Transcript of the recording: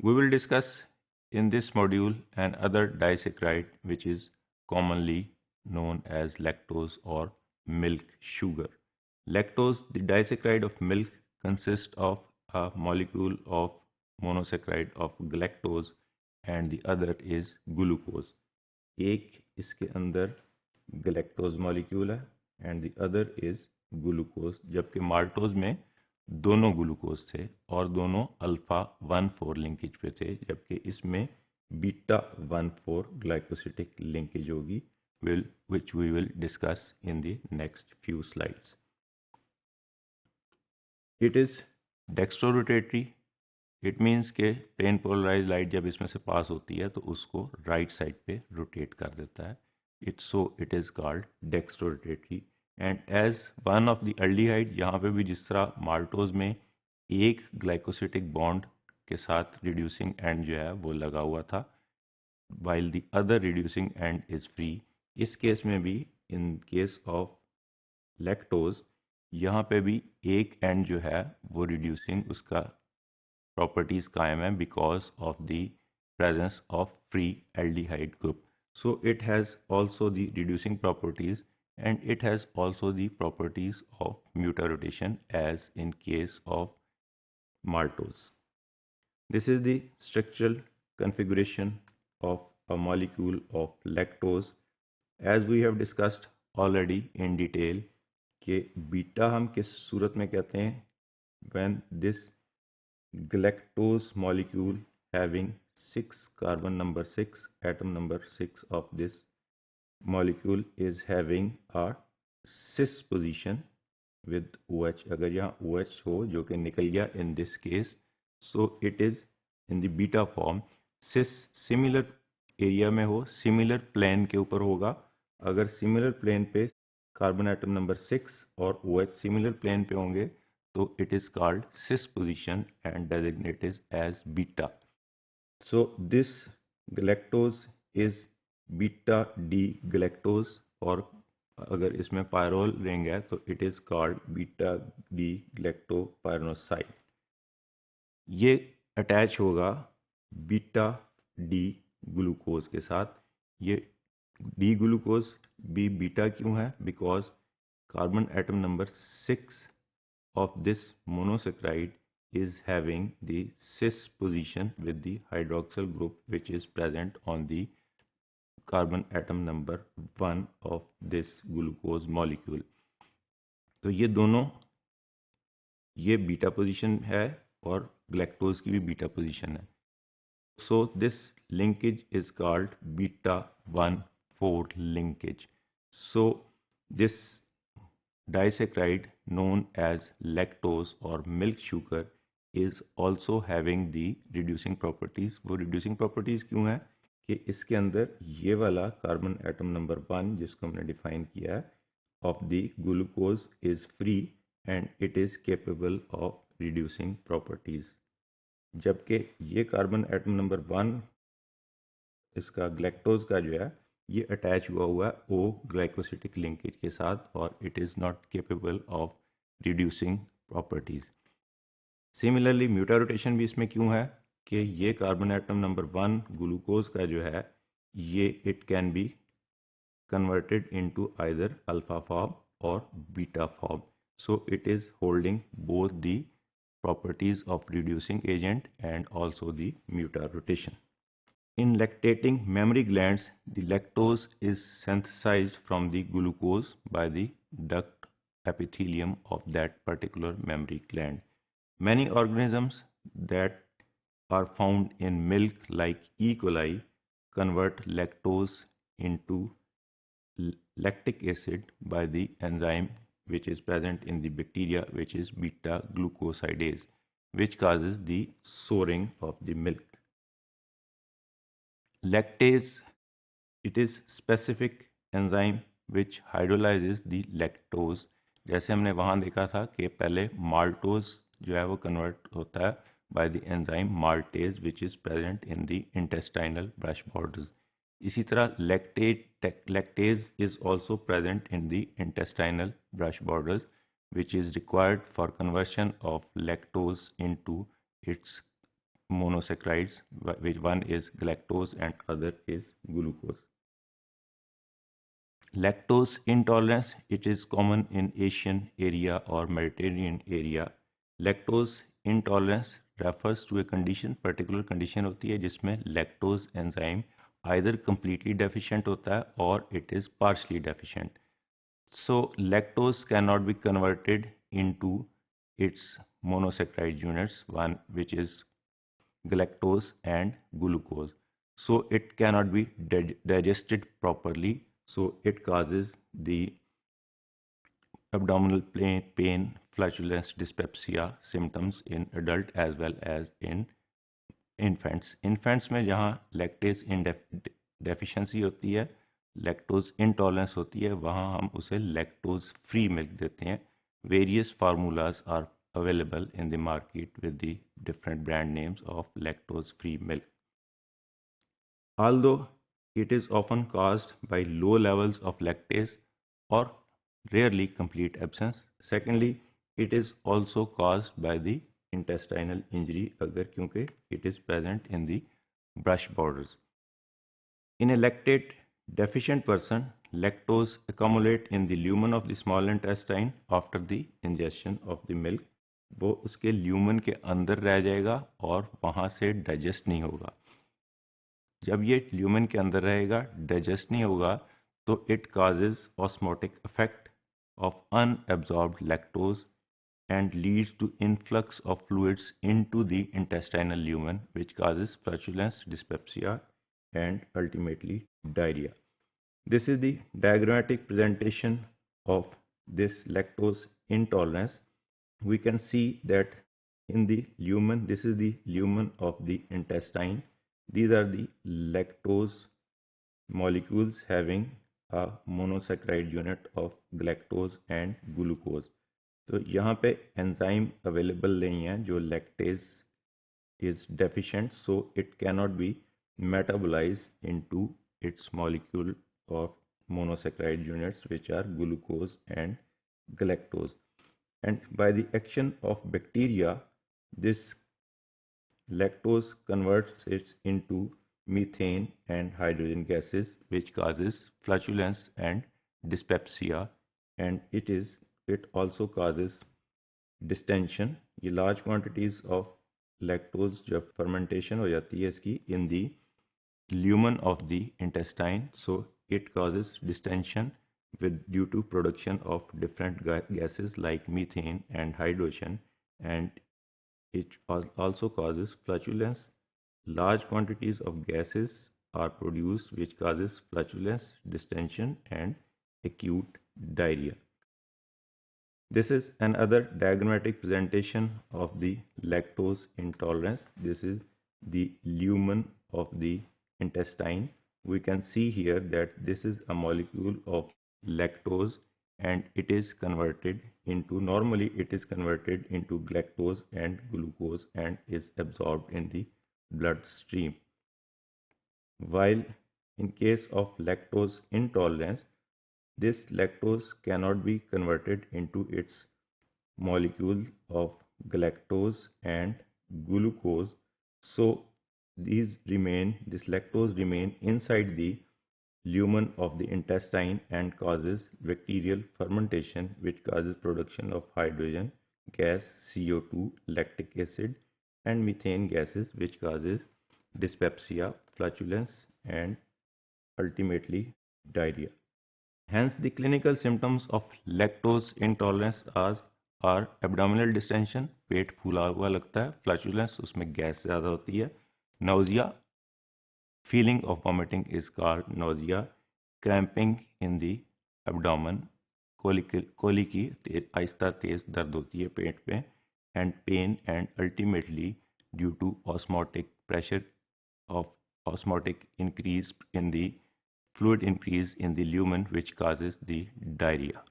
We will discuss in this module another disaccharide which is commonly known as lactose or milk sugar. Lactose, the disaccharide of milk, consists of a molecule of monosaccharide of galactose and the other is glucose. एक इसके अंदर galactose molecule है and the other is glucose, जबकि maltose में दोनों glucose थे और दोनों अल्फा 1,4 लिंकेज पे थे, जबकि इसमें बीटा 1,4 ग्लाइकोसिटिक लिंकेज होगी, which we will discuss in the next few slides. It is dextrorotatory. It means के प्लेन पोलराइज लाइट जब इसमें से पास होती है तो उसको राइट साइड पे रोटेट कर देता है. It is called dextrorotatory. And as one of the aldehyde, यहाँ पे भी जिस तरह माल्टोज में एक ग्लाइकोसिटिक बॉन्ड के साथ रिड्यूसिंग एंड जो है वो लगा हुआ था, while the other reducing end is free. इस केस में भी इन केस ऑफ लैक्टोज यहाँ पे भी एक एंड जो है वो रिड्यूसिंग उसका प्रॉपर्टीज कायम है because of the presence of free aldehyde group. So it has also the reducing properties and it has also the properties of mutarotation as in case of maltose. This is the structural configuration of a molecule of lactose. As we have discussed already in detail कि beta हम किस सूरत में कहते हैं, when this galactose molecule having 6 carbon number 6 atom number 6 of this molecule is having a cis position with OH. अगर यहाँ OH हो जो कि निकल गया in this case, so it is in the beta form. cis similar area में हो, similar plane के ऊपर होगा. अगर सिमिलर प्लेन पे कार्बन एटम नंबर 6 और OH सिमिलर प्लेन पे होंगे तो it is called cis position and designated as beta. So this galactose is beta D galactose, और अगर इसमें पायरोल रिंग है तो it is called beta D galactopyronoside. ये अटैच होगा बीटा डी ग्लूकोज के साथ. ये डी ग्लूकोज भी बीटा क्यों है? Because carbon atom number 6 of this monosaccharide is having the cis position with the hydroxyl group which is present on the carbon atom number 1 of this glucose molecule. तो ये दोनों, ये beta position है और galactose की भी beta position है. So this linkage is called beta 1,4 linkage. So this disaccharide known as lactose or milk sugar is also having the reducing properties. वो reducing properties क्यों है कि इसके अंदर ये वाला कार्बन एटम नंबर 1 जिसको हमने डिफाइन किया है of the glucose is free and it is capable of reducing properties. जबकि ये कार्बन एटम नंबर 1 इसका ग्लैक्टोज का जो है ये अटैच हुआ है ओ ग्लाइकोसिटिक लिंकेज के साथ और it is not capable of reducing properties. Similarly mutarotation भी इसमें क्यों है कि ये कार्बन एटम नंबर 1 ग्लूकोज का जो है ये it can be converted into either alpha form और beta form. So it is holding both the properties of reducing agent and also the mutarotation. In lactating mammary glands, the lactose is synthesized from the glucose by the duct epithelium of that particular mammary gland. Many organisms that are found in milk like E. coli convert lactose into lactic acid by the enzyme which is present in the bacteria which is beta glucosidase, which causes the souring of the milk. Lactase, it is specific enzyme which hydrolyzes the lactose. जैसे हमने वहाँ देखा था कि पहले maltose जो है वो convert होता है by the enzyme maltase which is present in the intestinal brush borders. इसी तरह lactase is also present in the intestinal brush borders which is required for conversion of lactose into its monosaccharides, which one is galactose and other is glucose. Lactose intolerance, it is common in Asian area or Mediterranean area. Lactose intolerance refers to a condition, particular condition होती है जिसमें lactose enzyme either completely deficient होता है or it is partially deficient. So lactose cannot be converted into its monosaccharide units, one which is galactose and glucose. So it cannot be digested properly. So it causes the abdominal pain, flatulence, dyspepsia symptoms in adult as well as in infants. Infants में जहाँ lactase deficiency होती है, lactose intolerance होती है, वहाँ हम उसे lactose free milk देते हैं. Various formulas are available in the market with the different brand names of lactose free milk. Although it is often caused by low levels of lactase or rarely complete absence. Secondly, it is also caused by the intestinal injury अगर क्योंकि it is present in the brush borders. In a lactate deficient person, lactose accumulate in the lumen of the small intestine after the ingestion of the milk. वो उसके lumen के अंदर रह जाएगा और वहाँ से डाइजेस्ट नहीं होगा. जब ये ल्यूमन के अंदर रहेगा, डाइजेस्ट नहीं होगा, तो it causes osmotic effect of unabsorbed lactose and leads to influx of fluids into the intestinal lumen, which causes flatulence, dyspepsia, and ultimately diarrhea. This is the diagrammatic presentation of this lactose intolerance. We can see that in the lumen, this is the lumen of the intestine. These are the lactose molecules having a monosaccharide unit of galactose and glucose. तो यहाँ पे enzyme available नहीं है जो lactase is deficient, so it cannot be metabolized into its molecule of monosaccharide units which are glucose and galactose. And by the action of bacteria, this lactose converts it into methane and hydrogen gases, which causes flatulence and dyspepsia, and it also causes distension. ये large quantities of lactose जब fermentation हो जाती है इसकी in the lumen of the intestine, so it causes distension due to production of different gases like methane and hydrogen, and it also causes flatulence. Large quantities of gases are produced which causes flatulence, distension, and acute diarrhea. This is another diagrammatic presentation of the lactose intolerance. This is the lumen of the intestine. We can see here that this is a molecule of lactose and it is converted into, normally it is converted into galactose and glucose and is absorbed in the bloodstream. While in case of lactose intolerance, this lactose cannot be converted into its molecule of galactose and glucose, so this lactose remain inside the lumen of the intestine and causes bacterial fermentation, which causes production of hydrogen gas, CO2, lactic acid, and methane gases, which causes dyspepsia, flatulence, and ultimately diarrhea. Hence, the clinical symptoms of lactose intolerance are abdominal distension, पेट फूला हुआ लगता है, flatulence, उसमें gas ज़्यादा होती है, nausea, feeling of vomiting is called nausea, cramping in the abdomen, colicky आहिस्ता तेज दर्द होती है पेट पे, and pain, and ultimately due to osmotic increase in the fluid increase in the lumen, which causes the diarrhea.